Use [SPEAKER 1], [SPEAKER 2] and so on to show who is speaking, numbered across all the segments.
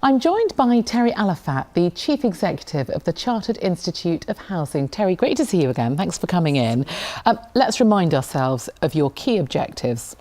[SPEAKER 1] I'm joined by Terrie Alafat, the Chief Executive of the Chartered Institute of Housing. Terrie, great to see you again. Thanks for coming in. Let's remind ourselves of your key objectives.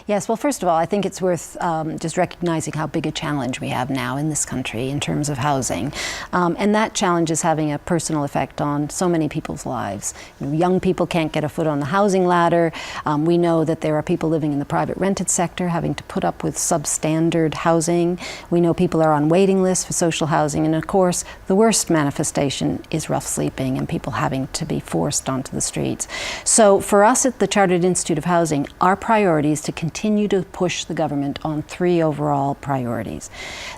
[SPEAKER 2] Yes, well, first of all, I think it's worth just recognizing how big a challenge we have now in this country in terms of housing. And that challenge is having a personal effect on so many people's lives. You know, young people can't get a foot on the housing ladder. We know that there are people living in the private rented sector having to put up with substandard housing. We know people are on waiting lists for social housing. And of course, the worst manifestation is rough sleeping and people having to be forced onto the streets. So for us at the Chartered Institute of Housing, our priority is to continue to push the government on three overall priorities.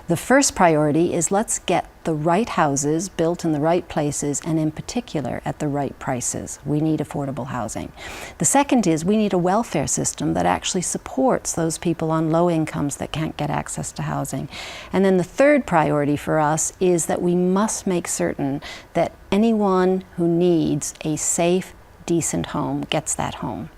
[SPEAKER 2] The first priority is let's get the right houses built in the right places and in particular at the right prices. We need affordable housing. The second is we need a welfare system that actually supports those people on low incomes that can't get access to housing. And then the third priority for us is that we must make certain that anyone who needs a safe, decent home gets that home.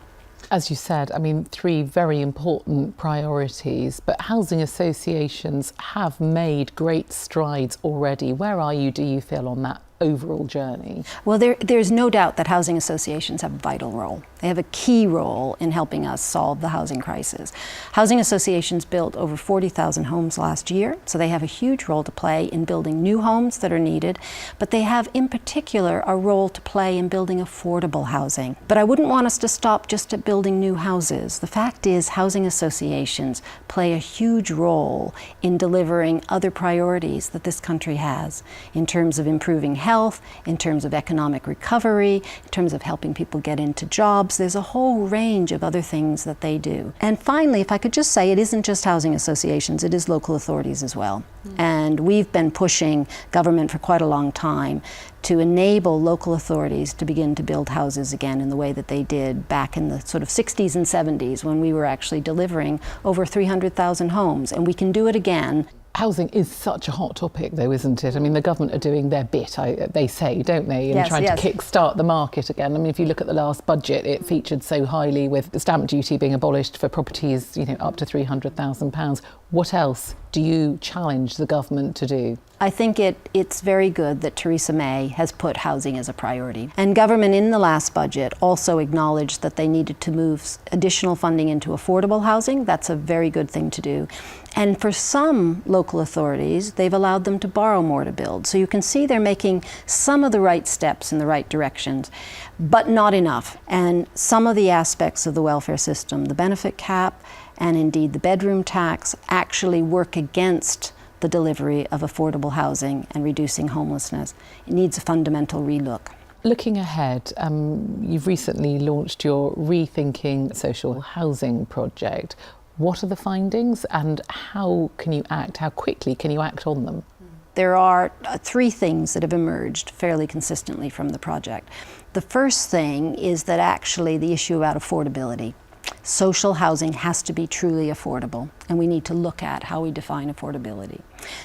[SPEAKER 1] As you said, I mean, three very important priorities, but housing associations have made great strides already. Where are you, do you feel, on that overall journey? Well,
[SPEAKER 2] there's no doubt that housing associations have a vital role. They have a key role in helping us solve the housing crisis. Housing associations built over 40,000 homes last year, so they have a huge role to play in building new homes that are needed, but they have in particular a role to play in building affordable housing. But I wouldn't want us to stop just at building new houses. The fact is housing associations play a huge role in delivering other priorities that this country has in terms of improving health, in terms of economic recovery, in terms of helping people get into jobs. There's a whole range of other things that they do. And finally, if I could just say, it isn't just housing associations, it is local authorities as well. And we've been pushing government for quite a long time to enable local authorities to begin to build houses again in the way that they did back in the sort of 60s and 70s when we were actually delivering over 300,000 homes. And we can do it again.
[SPEAKER 1] Housing is such a hot topic though, isn't it? I mean, the government are doing their bit, they say, don't they, in trying to kick-start the market again. I mean, if you look at the last budget, it featured so highly with the stamp duty being abolished for properties, you know, up to £300,000. What else do you challenge the government to do?
[SPEAKER 2] I think it's very good that Theresa May has put housing as a priority. And government in the last budget also acknowledged that they needed to move additional funding into affordable housing. That's a very good thing to do. And for some local authorities, they've allowed them to borrow more to build. So you can see they're making some of the right steps in the right directions, but not enough. And some of the aspects of the welfare system, the benefit cap, and indeed the bedroom tax, actually work against the delivery of affordable housing and reducing homelessness. It needs a fundamental relook.
[SPEAKER 1] Looking ahead, you've recently launched your Rethinking social housing project. What are the findings and how can you act? How quickly can you act on them?
[SPEAKER 2] There are three things that have emerged fairly consistently from the project. The first thing is that actually the issue about affordability. Social housing has to be truly affordable, and we need to look at how we define affordability.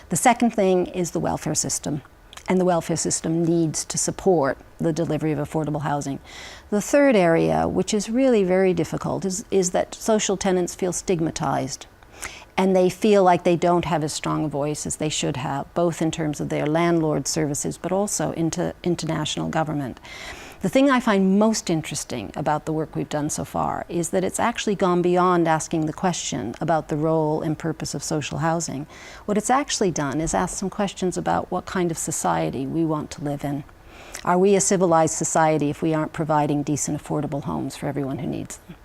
[SPEAKER 2] The second thing is the welfare system, and the welfare system needs to support the delivery of affordable housing. The third area, which is really very difficult, is that social tenants feel stigmatized, and they feel like they don't have as strong a voice as they should have, both in terms of their landlord services, but also into national government. The thing I find most interesting about the work we've done so far is that it's actually gone beyond asking the question about the role and purpose of social housing. What it's actually done is ask some questions about what kind of society we want to live in. Are we a civilized society if we aren't providing decent, affordable homes for everyone who needs them?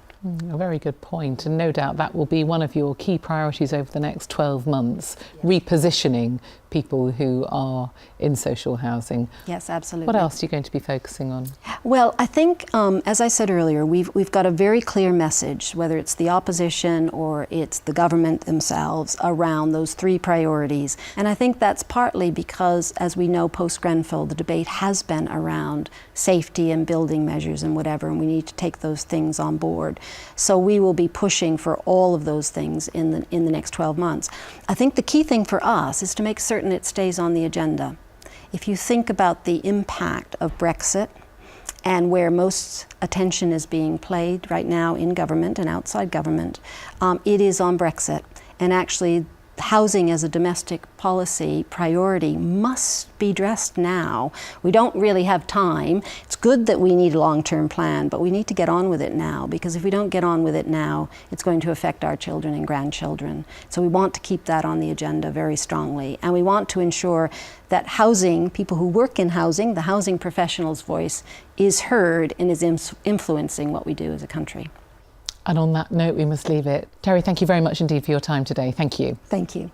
[SPEAKER 1] A very good point, and no doubt that will be one of your key priorities over the next 12 months, repositioning people who are in social housing.
[SPEAKER 2] Yes, absolutely.
[SPEAKER 1] What else are you going to be focusing on?
[SPEAKER 2] Well, I think, as I said earlier, we've got a very clear message, whether it's the opposition or it's the government themselves, around those three priorities. And I think that's partly because, as we know, post-Grenfell, the debate has been around safety and building measures and whatever, and we need to take those things on board. So we will be pushing for all of those things in the next 12 months. I think the key thing for us is to make certain it stays on the agenda. If you think about the impact of Brexit and where most attention is being played right now in government and outside government, it is on Brexit. And actually, housing as a domestic policy priority must be addressed now. We don't really have time. It's good that we need a long-term plan, but we need to get on with it now, because if we don't get on with it now, it's going to affect our children and grandchildren. So we want to keep that on the agenda very strongly, and we want to ensure that housing, people who work in housing, the housing professionals' voice is heard and is influencing what we do as a country.
[SPEAKER 1] And on that note, we must leave it. Terrie, thank you very much indeed for your time today. Thank you.
[SPEAKER 2] Thank you.